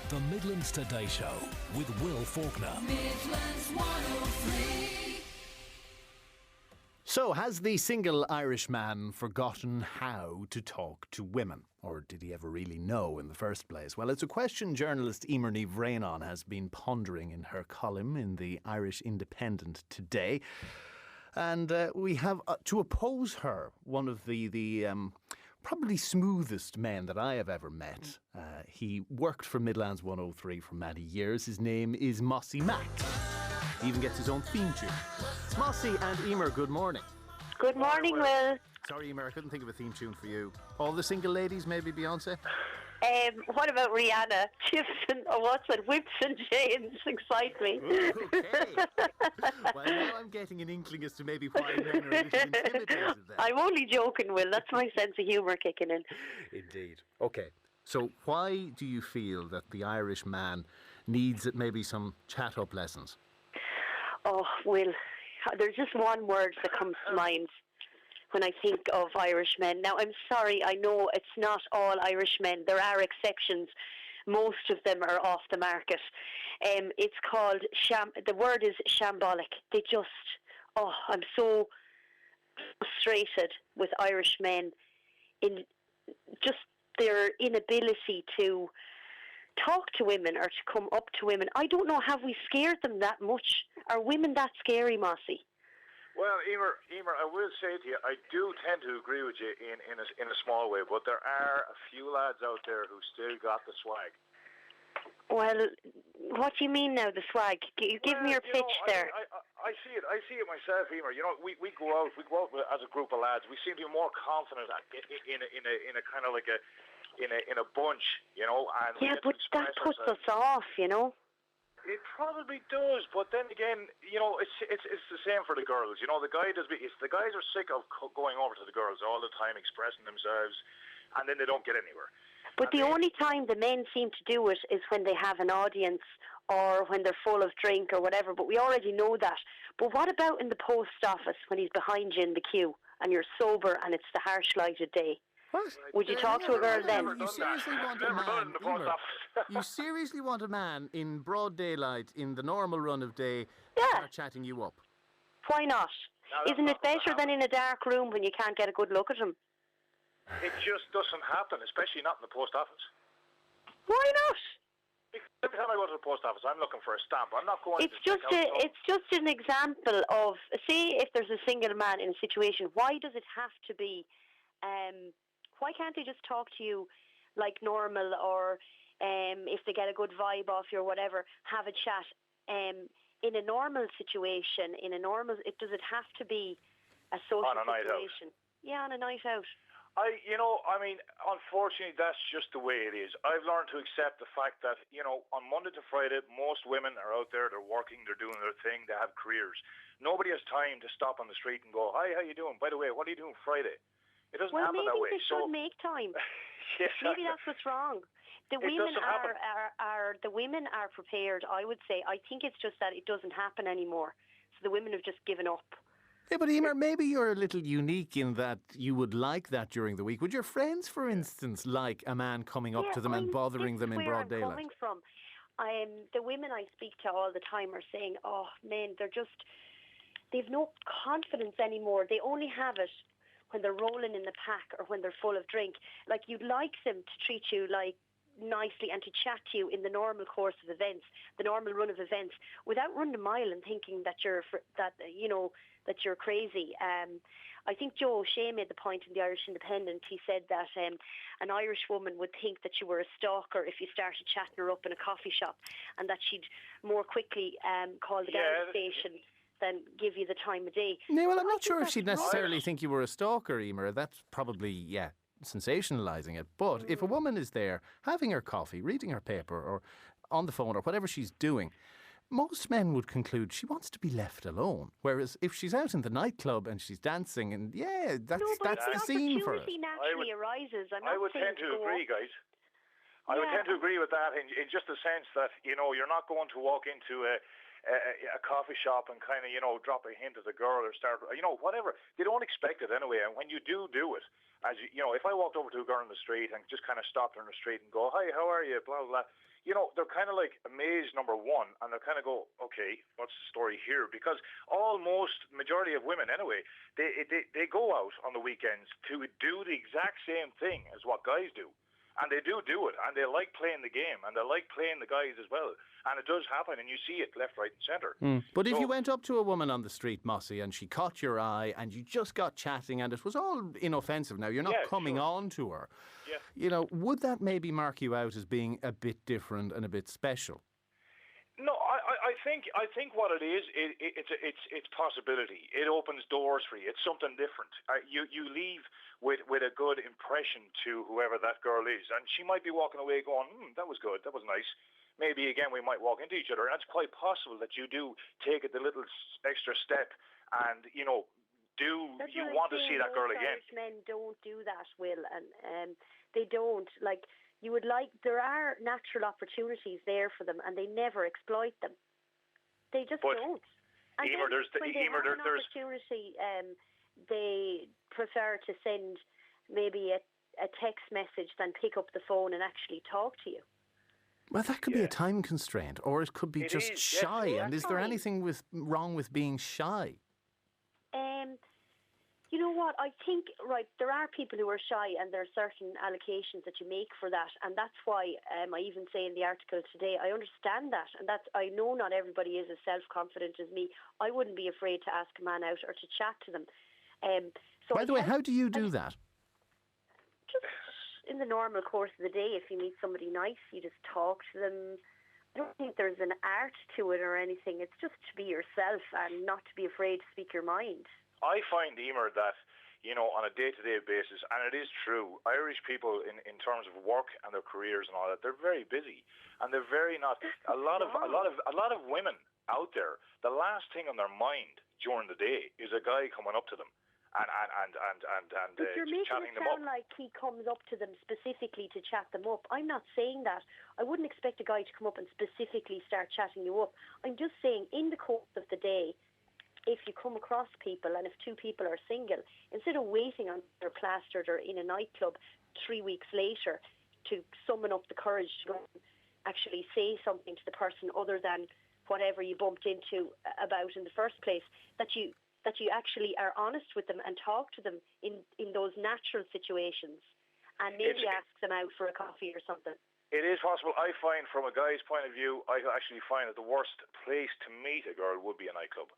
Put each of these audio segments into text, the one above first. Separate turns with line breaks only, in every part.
The Midlands Today Show with Will Faulkner.
Midlands 103.
So, has the single Irish man forgotten how to talk to women? Or did he ever really know in the first place? Well, it's a question journalist Eimear Ni Bhraonain has been pondering in her column in the Irish Independent today. And we have, to oppose her, one of the probably smoothest men that I have ever met. He worked for Midlands 103 for many years. His name is Mossy Mac. He even gets his own theme tune. Mossy and Eimear, good morning.
Good morning, Will.
Sorry, Eimear, I couldn't think of a theme tune for you. All the single ladies, maybe Beyonce?
What about Rihanna? Chips and, or what's it? Whips and chains excite me.
Okay. Well, now I'm getting an inkling as to maybe why men are a little intimidated then.
I'm only joking, Will. That's my sense of humour kicking in.
Indeed. Okay. So why do you feel that the Irish man needs maybe some chat-up lessons?
Oh, Will, there's just one word that comes to mind when I think of Irish men. Now, I'm sorry, I know it's not all Irish men. There are exceptions. Most of them are off the market. It's called, the word is shambolic. They just, I'm so frustrated with Irish men in just their inability to talk to women or to come up to women. I don't know, have we scared them that much? Are women that scary, Mossy?
Well, Eimear, I will say to you, I do tend to agree with you in a small way, but there are a few lads out there who still got the swag.
Well, what do you mean now, the swag? Give me your pitch there.
I see it myself, Eimear. You know, we go out as a group of lads. We seem to be more confident in a kind of like in a bunch, you know. And
yeah, but that puts us off, you know.
It probably does, but then again, you know, it's the same for the girls. You know, the guys are sick of going over to the girls all the time, expressing themselves, and then they don't get anywhere.
But the only time the men seem to do it is when they have an audience or when they're full of drink or whatever. But we already know that. But what about in the post office when he's behind you in the queue and you're sober and it's the harsh light of day?
What?
Would you talk to a girl then?
You seriously want a man? You seriously want a man in broad daylight in the normal run of day start chatting you up?
Why not? Isn't it better than in a dark room when you can't get a good look at him?
It just doesn't happen, especially not in the post office.
Why not?
Because every time I go to the post office, I'm looking for a stamp. I'm not going.
It's just an example of, say, if there's a single man in a situation, why does it have to be? Why can't they just talk to you like normal, or if they get a good vibe off you or whatever, have a chat? In a normal situation, does it have to be a social
on a night
situation?
Out.
Yeah, on a night out.
Unfortunately, that's just the way it is. I've learned to accept the fact that, you know, on Monday to Friday, most women are out there, they're working, they're doing their thing, they have careers. Nobody has time to stop on the street and go, hi, how you doing? By the way, what are you doing Friday? It doesn't happen that way.
Well, maybe they should make time.
Yes,
maybe that's what's wrong. The women are prepared, I would say. I think it's just that it doesn't happen anymore. So the women have just given up.
Yeah, but Eimear, maybe you're a little unique in that you would like that during the week. Would your friends, for instance, like a man coming up to them and bothering them in broad daylight?
Coming from. The women I speak to all the time are saying, oh, men, they've no confidence anymore. They only have it when they're rolling in the pack or when they're full of drink. Like, you'd like them to treat you like nicely and to chat to you in the normal course of events, the normal run of events, without running a mile and thinking that you're crazy. I think Joe O'Shea made the point in the Irish Independent. He said that an Irish woman would think that you were a stalker if you started chatting her up in a coffee shop, and that she'd more quickly call the gas station than give you the time of day.
Yeah, well, I'm not sure if she'd necessarily think you were a stalker, Eimear. That's probably, sensationalising it. But if a woman is there having her coffee, reading her paper or on the phone or whatever she's doing, most men would conclude she wants to be left alone. Whereas if she's out in the nightclub and she's dancing, and that's the scene for it.
Naturally arises.
I would tend to agree, guys. I would tend to agree with that in just the sense that, you know, you're not going to walk into a coffee shop and kind of, you know, drop a hint at a girl or start, you know, whatever. They don't expect it anyway. And when you do it, as you know, if I walked over to a girl in the street and just kind of stopped her in the street and go, hi, how are you, blah, blah, blah, they're kind of like amazed, number one, and they'll kind of go, okay, what's the story here? Because majority of women anyway, they go out on the weekends to do the exact same thing as what guys do. And they do it, and they like playing the game, and they like playing the guys as well. And it does happen, and you see it left, right, and centre.
But if you went up to a woman on the street, Mossy, and she caught your eye, and you just got chatting, and it was all inoffensive now, you're not coming on to her.
Yeah.
Would that maybe mark you out as being a bit different and a bit special?
No, I think what it is, it's possibility. It opens doors for you. It's something different. You leave with a good impression to whoever that girl is, and she might be walking away going, that was good, that was nice. Maybe again we might walk into each other, and it's quite possible that you do take it the little extra step, and you want to see that girl again.
Irish men don't do that, Will, and they don't like. There are natural opportunities there for them, and they never exploit them. They just don't. And
Eimear, there's
an opportunity, they prefer to send maybe a text message than pick up the phone and actually talk to you.
Well, that could be a time constraint, or it could be just shy.
Yes,
and is there anything wrong with being shy?
You know what, I think, there are people who are shy, and there are certain allocations that you make for that, and that's why I even say in the article today, I understand that, and I know not everybody is as self-confident as me. I wouldn't be afraid to ask a man out or to chat to them.
By the way, how do you do that?
Just in the normal course of the day, if you meet somebody nice, you just talk to them. I don't think there's an art to it or anything. It's just to be yourself and not to be afraid to speak your mind.
I find, Eimear, that, on a day-to-day basis, and it is true, Irish people in terms of work and their careers and all that, they're very busy, and they're very not. A lot of women out there, the last thing on their mind during the day is a guy coming up to them and
but you're making
chatting
it
them up.
sound like he comes up to them specifically to chat them up. I'm not saying that. I wouldn't expect a guy to come up and specifically start chatting you up. I'm just saying, in the course of the day, if you come across people, and if two people are single, instead of waiting on they're plastered or in a nightclub 3 weeks later to summon up the courage to go and actually say something to the person other than whatever you bumped into about in the first place, that you actually are honest with them and talk to them in those natural situations, and maybe ask them out for a coffee or something.
It is possible. I find, from a guy's point of view, I actually find that the worst place to meet a girl would be a nightclub.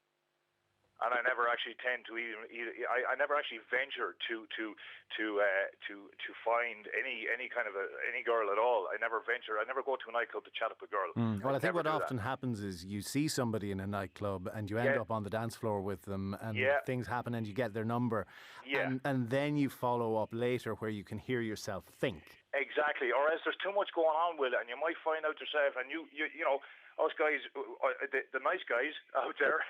And I never actually tend to I never actually venture to find any kind of any girl at all. I never go to a nightclub to chat up a girl.
Well, I think what often happens is you see somebody in a nightclub and you end up on the dance floor with them, and things happen and you get their number. And then you follow up later where you can hear yourself think. Exactly.
Or else there's too much going on with it, and you might find out yourself, and you know, us guys, the nice guys out there,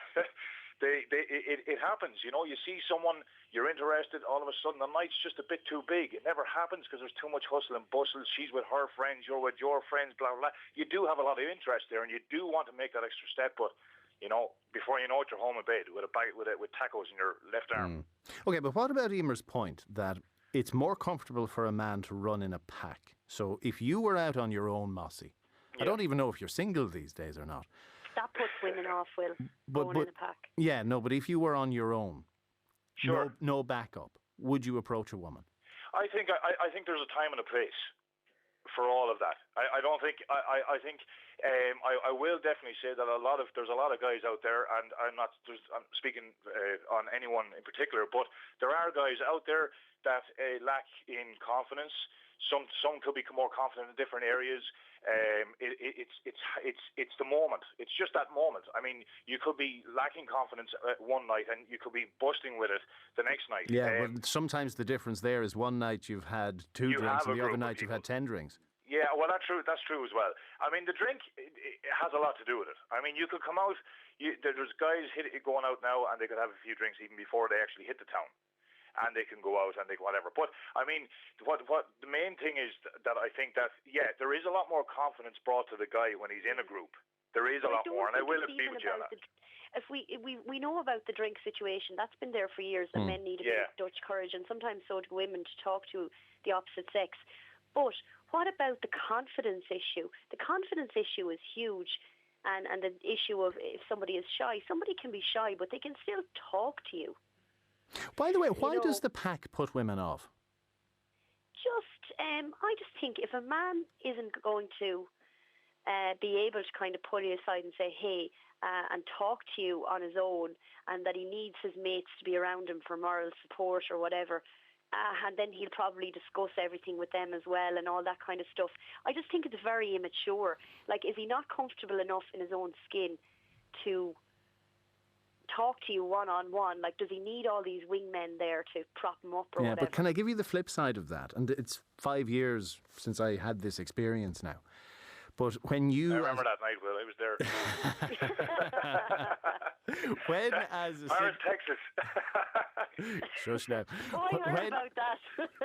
It happens, you know. You see someone, you're interested, all of a sudden the night's just a bit too big. It never happens because there's too much hustle and bustle. She's with her friends, you're with your friends, blah, blah, blah. You do have a lot of interest there, and you do want to make that extra step, but, you know, before you know it, you're home in bed with tacos in your left arm.
Okay, but what about Eimear's point that it's more comfortable for a man to run in a pack? So if you were out on your own, Mossy, I don't even know if you're single these days or not.
That puts women off, Will, going in a pack.
Yeah, no, but if you were on your own,
sure,
no backup, would you approach a woman?
I think there's a time and a place for all of that. I will definitely say that there's a lot of guys out there, and I'm speaking on anyone in particular, but there are guys out there that lack in confidence. Some could be more confident in different areas. It's the moment. It's just that moment. I mean, you could be lacking confidence one night and you could be busting with it the next night.
Yeah, but sometimes the difference there is one night you've had 2 drinks and the other night you've had 10 drinks.
Yeah, well, that's true as well. I mean, the drink it has a lot to do with it. I mean, you could come out, there's guys going out now and they could have a few drinks even before they actually hit the town. And they can go out and they whatever. But I mean, what the main thing is that I think that there is a lot more confidence brought to the guy when he's in a group. There is a lot more, and I will agree with you on that.
If we know about the drink situation, that's been there for years, and men need a bit of Dutch courage, and sometimes so do women, to talk to the opposite sex. But what about the confidence issue? The confidence issue is huge. And the issue of if somebody is shy, somebody can be shy, but they can still talk to you.
By the way, why does the pack put women off?
I just think if a man isn't going to be able to kind of pull you aside and say, hey, and talk to you on his own, and that he needs his mates to be around him for moral support or whatever, and then he'll probably discuss everything with them as well and all that kind of stuff. I just think it's very immature. Like, is he not comfortable enough in his own skin to talk to you one-on-one? Like, does he need all these wingmen there to prop him up or whatever?
But can I give you the flip side of that? And it's 5 years since I had this experience now. But when you...
I remember that night, Will. I was there.
When as a...
Irish, Texas.
Shush now.
Oh, I heard about that.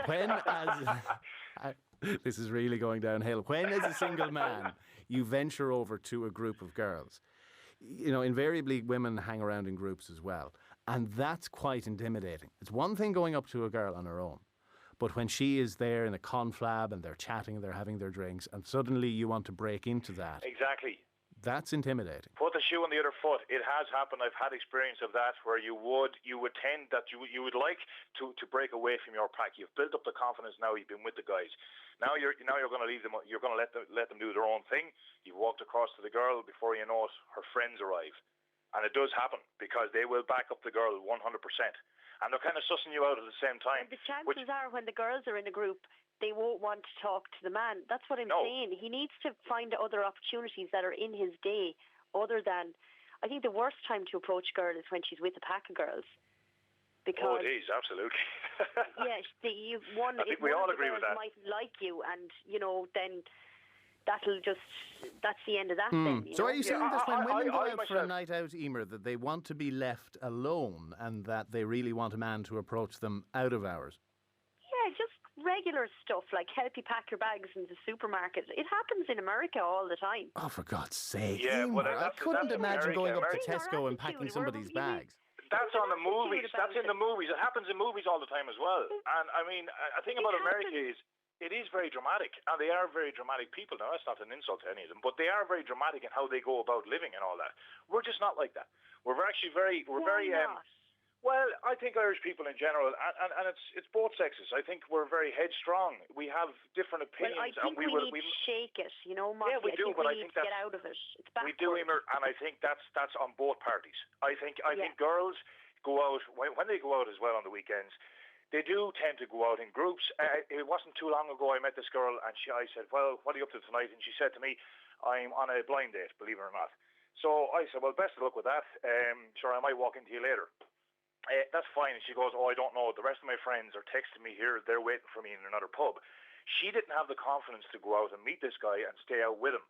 When as... this is really going downhill. When as a single man you venture over to a group of girls, you know, invariably women hang around in groups as well. And that's quite intimidating. It's one thing going up to a girl on her own. But when she is there in a conflab and they're chatting, they're having their drinks, and suddenly you want to break into that.
Exactly.
That's intimidating.
Put the shoe on the other foot. It has happened. I've had experience of that where you would tend that you would like to break away from your pack. You've built up the confidence now. You've been with the guys. Now you're going to leave them. You're going to let them do their own thing. You've walked across to the girl. Before you know it, her friends arrive, and it does happen because they will back up the girl 100%. And they're kind of sussing you out at the same time.
And the chances are when the girls are in a group, they won't want to talk to the man. That's what I'm saying. He needs to find other opportunities that are in his day other than... I think the worst time to approach a girl is when she's with a pack of girls. Because,
it is, absolutely.
yeah,
I think we all agree with that.
Might like you, and, you know, then... that's the end of that then.
So are you saying that when women go out for a
myself...
night out, Eimear, that they want to be left alone and that they really want a man to approach them out of hours?
Yeah, just regular stuff like help you pack your bags in the supermarket. It happens in America all the time.
Oh, for God's sake,
Yeah,
Eimear,
well,
I couldn't imagine going up to Tesco and packing
attitude.
somebody's bags.
That's on the movies. That's in the movies. It happens in movies all the time as well. And, I mean, I think about America is... it is very dramatic, and they are very dramatic people. Now, that's not an insult to any of them, but they are very dramatic in how they go about living and all that. We're just not like that. We're actually very... Well, I think Irish people in general, and it's both sexes. I think we're very headstrong. We have different opinions.
Well, I think we need to shake it, you know, Mossy.
Yeah, we do, but I think
to get out of it. It's backwards.
We do, Eimear, and I think that's on both parties. I think girls go out, when they go out as well on the weekends, they do tend to go out in groups. It wasn't too long ago I met this girl, and I said, well, what are you up to tonight? And she said to me, I'm on a blind date, believe it or not. So I said, well, best of luck with that. Sure, I might walk into you later. That's fine. And she goes, oh, I don't know. The rest of my friends are texting me here. They're waiting for me in another pub. She didn't have the confidence to go out and meet this guy and stay out with him.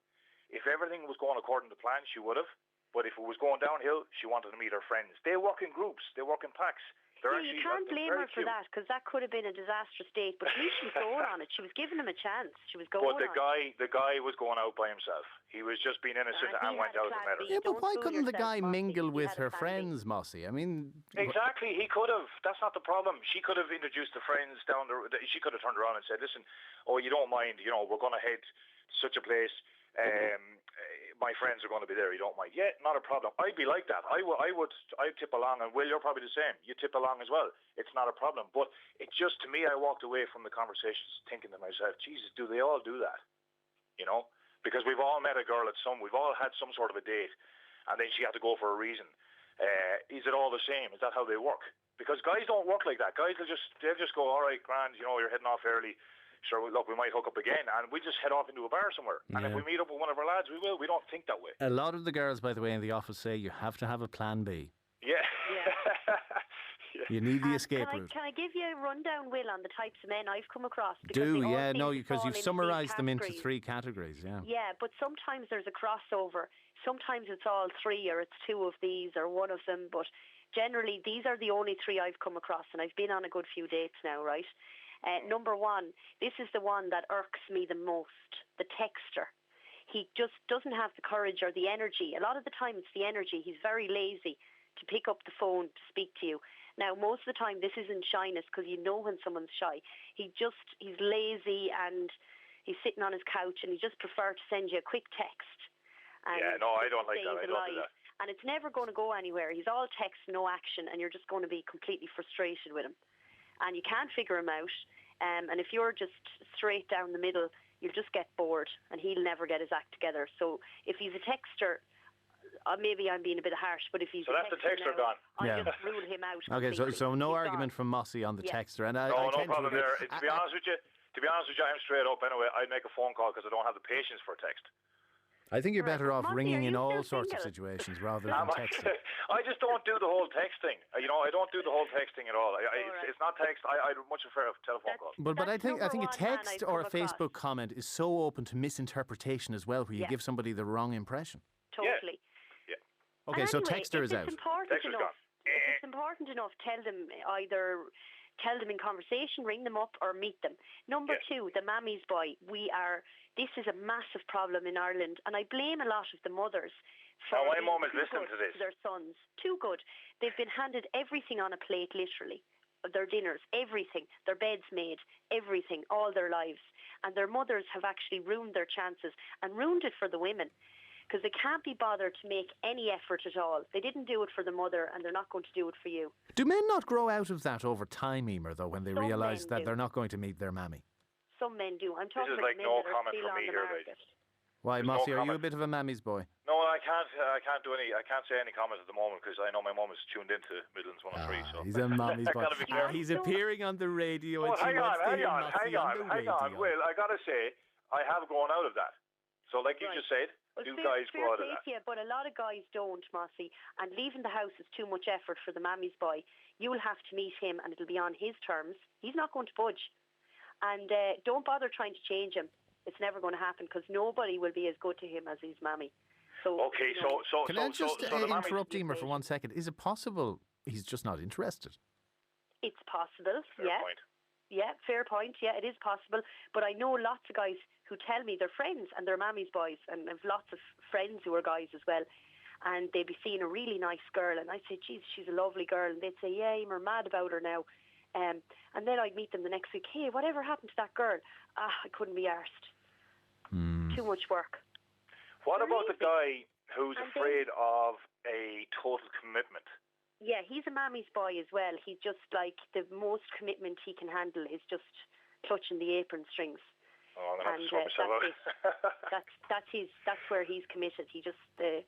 If everything was going according to plan, she would have. But if it was going downhill, she wanted to meet her friends. They work in groups. They work in packs.
You can't blame her for that, because that could have been a disastrous date. But at least she was going on it. She was giving him a chance. She was going on it.
But the guy was going out by himself. He was just being innocent and went out and met her.
Yeah, but why couldn't the guy mingle with her friends, Mossy? I mean...
Exactly, he could have. That's not the problem. She could have introduced the friends down the... She could have turned around and said, listen, oh, you don't mind, we're going to head to such a place. My friends are going to be there. You don't mind? Yeah, not a problem. I'd be like that. I'd tip along, and Will, you're probably the same. You tip along as well. It's not a problem. But it just, to me, I walked away from the conversations thinking to myself, Jesus, do they all do that? Because we've all met a girl we've all had some sort of a date, and then she had to go for a reason. Is it all the same? Is that how they work? Because guys don't work like that. Guys they'll just go, all right, grand, you're heading off early. Sure, look, we might hook up again, and we just head off into a bar somewhere. And if we meet up with one of our lads, we will. We don't think that way.
A lot of the girls, by the way, in the office say you have to have a plan B.
Yeah.
You need the escape route.
Can I give you a rundown, Will, on the types of men I've come across?
Because you've summarised them into 3 categories,
Yeah, but sometimes there's a crossover. Sometimes it's all 3, or it's 2 of these, or 1 of them, but generally these are the only 3 I've come across, and I've been on a good few dates now, right? Number 1, this is the one that irks me the most, the texter. He just doesn't have the courage or the energy. A lot of the time it's the energy. He's very lazy to pick up the phone to speak to you. Now, most of the time this isn't shyness, because you know when someone's shy. He's lazy, and he's sitting on his couch and he just prefer to send you a quick text. And
Yeah, no, I don't like that. I don't do that.
And it's never going to go anywhere. He's all text, no action, and you're just going to be completely frustrated with him. And you can't figure him out. And if you're just straight down the middle, you'll just get bored, and he'll never get his act together. So if he's a texter, maybe I'm being a bit harsh, but if he's
so that's the texter
now,
gone.
I'll just rule him out.
Okay, so no argument
gone.
from Mossy on the texter. And
no problem there. To be honest with you, I'm straight up anyway. I'd make a phone call because I don't have the patience for a text.
I think you're better off
Mossy,
ringing in all
still
sorts of
single?
situations rather than texting.
I just don't do the whole texting. I don't do the whole texting at all. It's not text. I'd much prefer a telephone call.
But I think a
number one
text
man
or a
I've come
Facebook comment is so open to misinterpretation as well, where you give somebody the wrong impression.
Totally.
Yeah.
Okay,
And
so
anyway,
texter is
if
out.
it's important
Texter's
enough,
gone.
if it's important enough, tell them in conversation, ring them up or meet them. Number two, the mammy's boy. This is a massive problem in Ireland, and I blame a lot of the mothers for
my
being
mum is
too
listening
good
to this.
their sons. Too good. They've been handed everything on a plate, literally. Their dinners, everything, their beds made, everything, all their lives. And their mothers have actually ruined their chances and ruined it for the women, because they can't be bothered to make any effort at all. They didn't do it for the mother, and they're not going to do it for you.
Do men not grow out of that over time, Eimear, though, when they
Some
realise
men
that
do.
they're not going to meet their mammy?
Some men do. I'm talking
is
about
like
men
no
that are
comment
still
from
on
me
the
here,
market.
Why,
There's no
Mossy, are you a
comment.
bit of a mammy's boy?
No, I can't do any. I can't say any comments at the moment because I know my mum is tuned into Midlands 103. So
He's a mammy's boy.
Gotta be careful.
He's appearing on the radio.
Well,
and she
hang
wants to
on,
hear Mossy on the radio.
Will, I gotta say, I have gone out of that. So, like you
Right.
just said,
Well,
you
fair
guys go out of
play
that.
to you, but a lot of guys don't, Mossy. And leaving the house is too much effort for the mammy's boy. You'll have to meet him, and it'll be on his terms. He's not going to budge. And don't bother trying to change him. It's never going to happen because nobody will be as good to him as his mammy. So,
Okay,
you know,
Can I just
the mammy's-
interrupt Eimear for 1 second? Is it possible he's just not interested?
it's possible.
Fair
yeah.
point.
Yeah, fair point. Yeah, it is possible. But I know lots of guys who tell me they're friends and they're mammy's boys, and I've lots of friends who are guys as well. And they'd be seeing a really nice girl, and I'd say, geez, she's a lovely girl. And they'd say, yeah, we're mad about her now. And then I'd meet them the next week. Hey, whatever happened to that girl? I couldn't be arsed. Too much work.
What
They're
about the
easy.
guy who's
And
afraid of a total commitment?
Yeah, he's a mammy's boy as well. He's just like the most commitment he can handle is just clutching the apron strings.
Oh, I'm gonna have to
And,
sort myself out.
that's where he's committed. He just the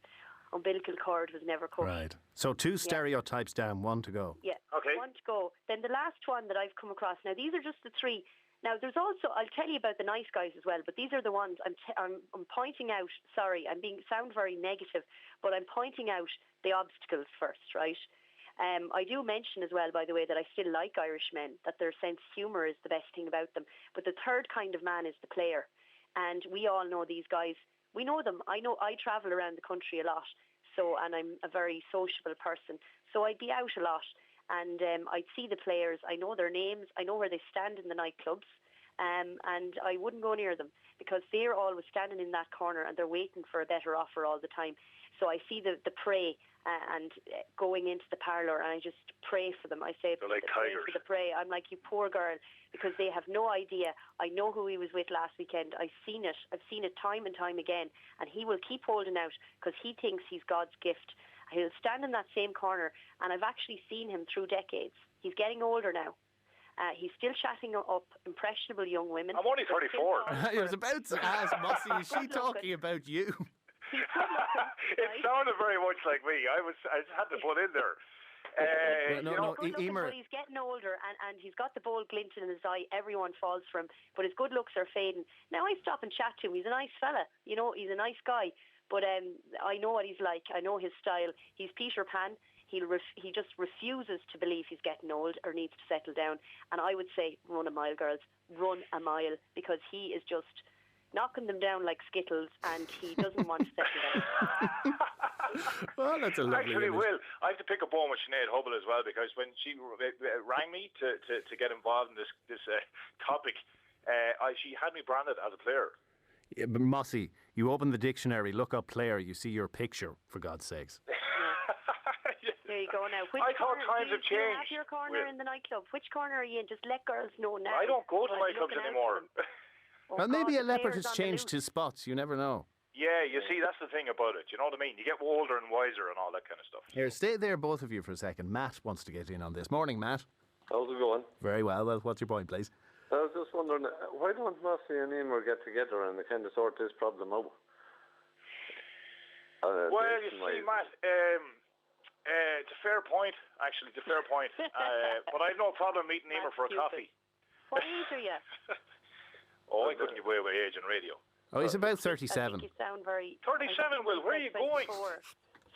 umbilical cord was never cut.
Right. So 2 stereotypes down, 1 to go.
Yeah.
Okay.
One to go. Then the last one that I've come across. Now these are just the 3. Now there's also, I'll tell you about the nice guys as well, but these are the ones I'm pointing out. Sorry, I'm being sound very negative, but I'm pointing out the obstacles first, right? I do mention as well, by the way, that I still like Irish men, that their sense of humour is the best thing about them. But the third kind of man is the player. And we all know these guys. We know them. I travel around the country a lot, and I'm a very sociable person. So I'd be out a lot, and I'd see the players. I know their names. I know where they stand in the nightclubs. And I wouldn't go near them because they're always standing in that corner and they're waiting for a better offer all the time. So I see the prey and going into the parlour, and I just pray for them. I say,
They're like
pray
tigers.
for the prey. I'm like, you poor girl, because they have no idea. I know who he was with last weekend. I've seen it. I've seen it time and time again. And he will keep holding out because he thinks he's God's gift. He'll stand in that same corner, and I've actually seen him through decades. He's getting older now. He's still chatting up impressionable young women.
I'm only 34.
I was about to ask Mossy, is she talking about you?
It sounded very much like me. I just had to put in there.
No,
Good looking,
Eimear.
but he's getting older, and he's got the bold glint in his eye. Everyone falls for him, but his good looks are fading. Now I stop and chat to him. He's a nice fella, he's a nice guy. But I know what he's like. I know his style. He's Peter Pan. He just refuses to believe he's getting old or needs to settle down. And I would say, run a mile, girls, run a mile, because he is just knocking them down like Skittles, and he doesn't want to settle down.
Well, that's a lovely
Actually,
image.
Will, I have to pick a bone with Sinead Hubble as well, because when she rang me to get involved in this topic, she had me branded as a player.
Yeah, but Mossy, you open the dictionary, look up player, you see your picture, for God's sakes.
There you go now.
I thought times have
Do you have
changed,
your corner
Will.
in the nightclub? Which corner are you in? Just let girls know now.
I don't go to
I'll be
nightclubs
looking out
anymore.
for them.
Well, maybe
God,
a
the
leopard
player's
has
on the
changed
loose.
his spots. You never know.
Yeah, you see, that's the thing about it. You know what I mean? You get older and wiser and all that kind of stuff.
Here, stay there, both of you, for a second. Matt wants to get in on this. Morning, Matt.
How's it going?
Very well. Well, what's your point, please?
I was just wondering, why don't Mossy and Eimear get together and kind of sort this problem out?
Well, you see, Matt, it's a fair point, actually. It's a fair point. But I have no problem meeting Eimear for a coffee.
What age are you?
Oh, I couldn't give away my age on radio.
Oh, he's about
I
37.
think you sound very...
37, Will, where are you going?
24.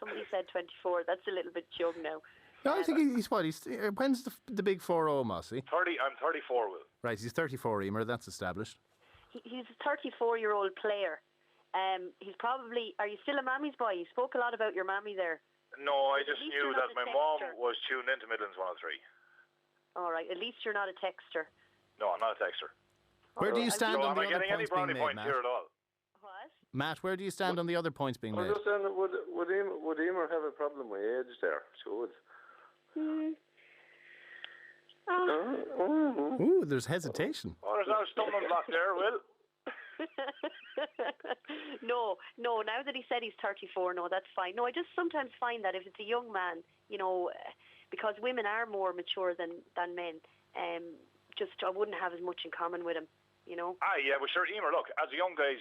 Somebody said 24. That's a little bit young now.
No, I think he's what? When's the big 4-0, Mossy?
I'm 34, Will.
Right, he's 34, Eimear. That's established.
He's a 34-year-old player. He's probably... Are you still a mammy's boy? You spoke a lot about your mammy there.
No, I
But at
just
least
knew
you're
that
not a
my mom
texter.
was tuned into Midlands 103.
All right, at least you're not a texter.
No, I'm not a texter.
Where do you stand
So
on
am
the
I
other
getting any
points being
brownie
made,
points
Matt?
here at all?
What?
Matt, where do you stand on the other points being
I was
made?
just saying, would Eimear have a problem with age there? Sure would.
Ooh, there's hesitation.
Oh, there's not a stumbling block there, Will.
No, now that he said he's 34, no, that's fine. No, I just sometimes find that if it's a young man, because women are more mature than men, I wouldn't have as much in common with him,
Yeah, well, sure, Eimear, look, as young guys,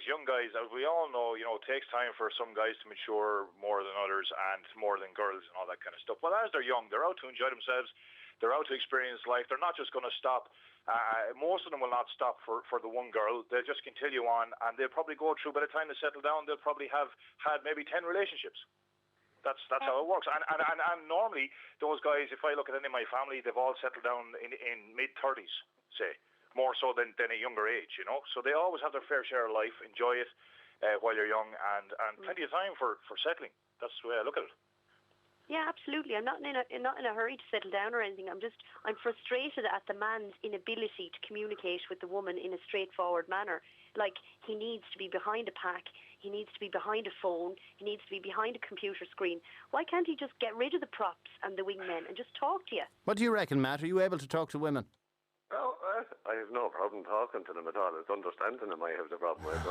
as we all know, it takes time for some guys to mature more than others and more than girls and all that kind of stuff. Well, as they're young, they're out to enjoy themselves. They're out to experience life. They're not just going to stop. Most of them will not stop for the one girl. They'll just continue on, and they'll probably go through, by the time they settle down, they'll probably have had maybe 10 relationships. That's how it works. And normally, those guys, if I look at any of my family, they've all settled down in mid-30s, say, more so than a younger age, So they always have their fair share of life, enjoy it while you're young, and plenty of time for settling. That's the way I look at it.
Yeah, absolutely. I'm not in a hurry to settle down or anything. I'm frustrated at the man's inability to communicate with the woman in a straightforward manner. Like, he needs to be behind a pack, he needs to be behind a phone, he needs to be behind a computer screen. Why can't he just get rid of the props and the wingmen and just talk to you?
What do you reckon, Matt? Are you able to talk to women?
Well, I have no problem talking to them at all. It's understanding them I have the problem with.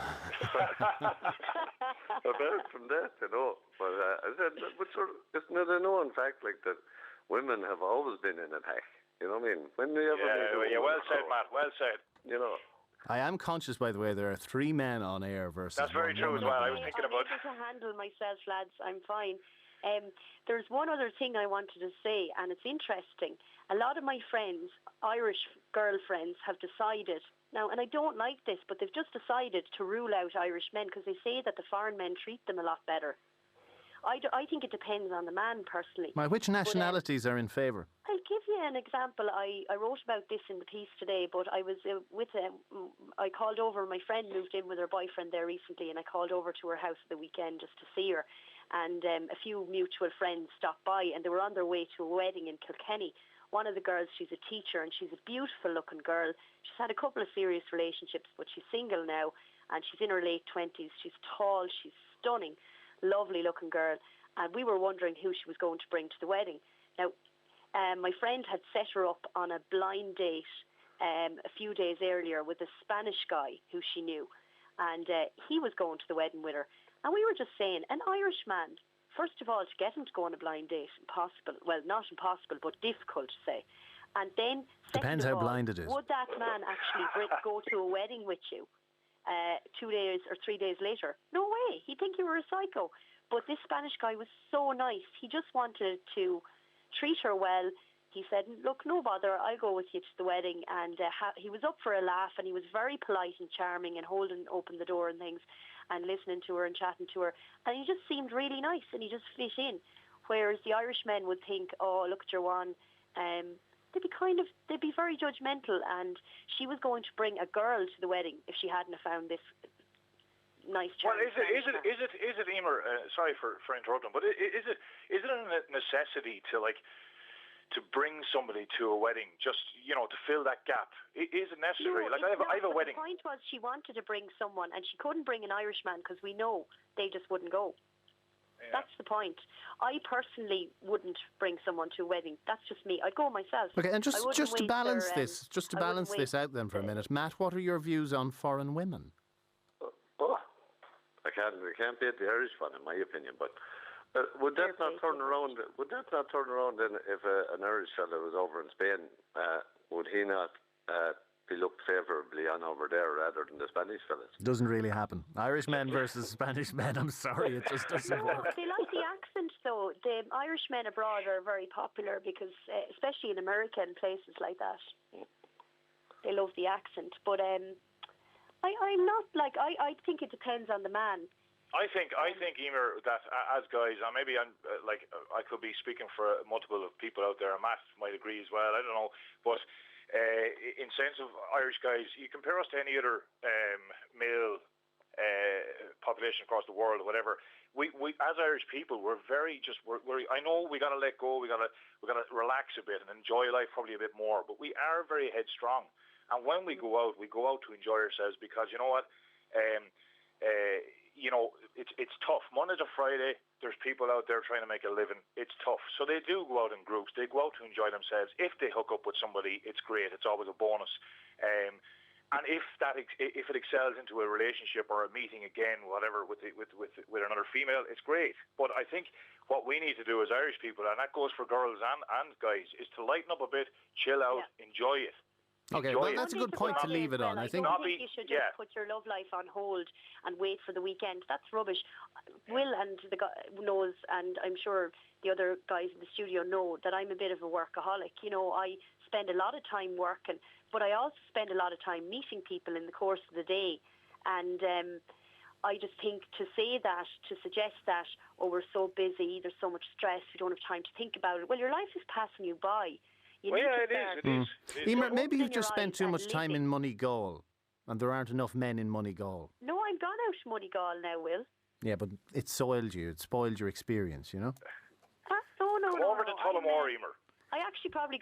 Apart from that, But I said, isn't it a known fact that women have always been in a pack? You know what I mean? When they ever
well said, Matt. Well said.
I am conscious, by the way, there are 3 men on air versus
That's very
one
true as
woman.
well. I was thinking about...
I'm able to handle myself, lads. I'm fine. There's one other thing I wanted to say, and it's interesting. A lot of my friends, Irish girlfriends, have decided now, and I don't like this, but they've just decided to rule out Irish men because they say that the foreign men treat them a lot better. I think it depends on the man, personally.
Which nationalities are in favour?
I'll give you an example. I wrote about this in the piece today, but I was I called over. My friend moved in with her boyfriend there recently, and I called over to her house the weekend just to see her. And a few mutual friends stopped by, and they were on their way to a wedding in Kilkenny. One of the girls, she's a teacher, and she's a beautiful-looking girl. She's had a couple of serious relationships, but she's single now, and she's in her late 20s. She's tall, she's stunning, lovely-looking girl. And we were wondering who she was going to bring to the wedding. Now, my friend had set her up on a blind date a few days earlier with a Spanish guy who she knew, and he was going to the wedding with her. And we were just saying, an Irish man, first of all, to get him to go on a blind date, impossible. Well, not impossible, but difficult to say. And then,
Depends how blind it is.
Would that man actually go to a wedding with you 2 days or 3 days later? No way. He'd think you were a psycho. But this Spanish guy was so nice. He just wanted to treat her well. He said, look, no bother, I'll go with you to the wedding. And he was up for a laugh, and he was very polite and charming and holding open the door and things and listening to her and chatting to her. And he just seemed really nice, and he just fit in. Whereas the Irish men would think, oh, look at your one. They'd be very judgmental. And she was going to bring a girl to the wedding if she hadn't have found this nice charming.
Well, is it, Eimear? Sorry for interrupting, but is it a necessity to bring somebody to a wedding, just, to fill that gap? Is it necessary?
No,
I have a wedding.
The point was she wanted to bring someone, and she couldn't bring an Irishman because we know they just wouldn't go. That's the point. I personally wouldn't bring someone to a wedding. That's just me. I'd go myself.
Okay, and just to
wait
balance
for,
this,
I wouldn't
this out then for a minute, Matt, what are your views on foreign women?
Oh, I can't beat the Irish one, in my opinion. But would that not turn around? Would that not turn around then if an Irish fella was over in Spain? Would he not be looked favourably on over there rather than the Spanish fellas?
Doesn't really happen. Irish men versus Spanish men. I'm sorry, it just doesn't work.
They like the accent, though. The Irish men abroad are very popular because, especially in America and places like that, they love the accent. But I'm not like I think it depends on the man.
I think Eimear, that as guys, and maybe I'm I could be speaking for multiple of people out there. And Matt might agree as well. I don't know, but. In sense of Irish guys, you compare us to any other male population across the world, or whatever. We as Irish people, we're very I know we got to let go, we got to relax a bit and enjoy life probably a bit more. But we are very headstrong, and when we go out to enjoy ourselves because you know what, it's tough. Monday to Friday, there's people out there trying to make a living. It's tough. So they do go out in groups. They go out to enjoy themselves. If they hook up with somebody, it's great. It's always a bonus. And if it excels into a relationship or a meeting again, whatever, with another female, it's great. But I think what we need to do as Irish people, and that goes for girls and guys, is to lighten up a bit, chill out, enjoy it.
Okay, well, that's a good point to leave it on. I think
you should just put your love life on hold and wait for the weekend. That's rubbish. Will and the guy knows, and I'm sure the other guys in the studio know that I'm a bit of a workaholic. You know, I spend a lot of time working, but I also spend a lot of time meeting people in the course of the day. And I just think to say that, to suggest that, oh, we're so busy, there's so much stress, we don't have time to think about it. Well, your life is passing you by.
It is.
Eimear, maybe you've just spent too much time in Moneygall and there aren't enough men in Moneygall.
No, I'm gone out to Moneygall now, Will.
Yeah, but it soiled you. It spoiled your experience, you know?
No.
Go over to Tullamore, Eimear.
I actually probably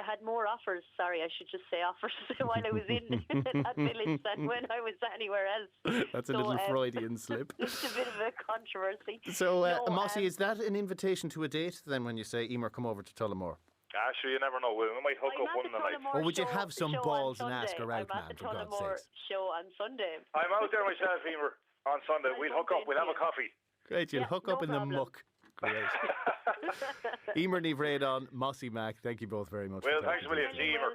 had more offers, sorry, I should just say offers, while I was in that village than when I was anywhere else.
That's a little Freudian slip.
It's a bit of a controversy.
So, Mossy, is that an invitation to a date then when you say, Eimear, come over to Tullamore?
Actually, you never know. We might hook up one night.
Or would you have some balls and ask her out, man, for God's
Tullamore
sakes?
show on Sunday.
I'm out there myself, Eimear, on Sunday. We'll hook up. We'll have a coffee.
Great, you'll hook up in the muck. Great. Eimear Ni Bhraonain, Mossy Mac, thank you both very much.
Well, thanks a million. See you, Eimear.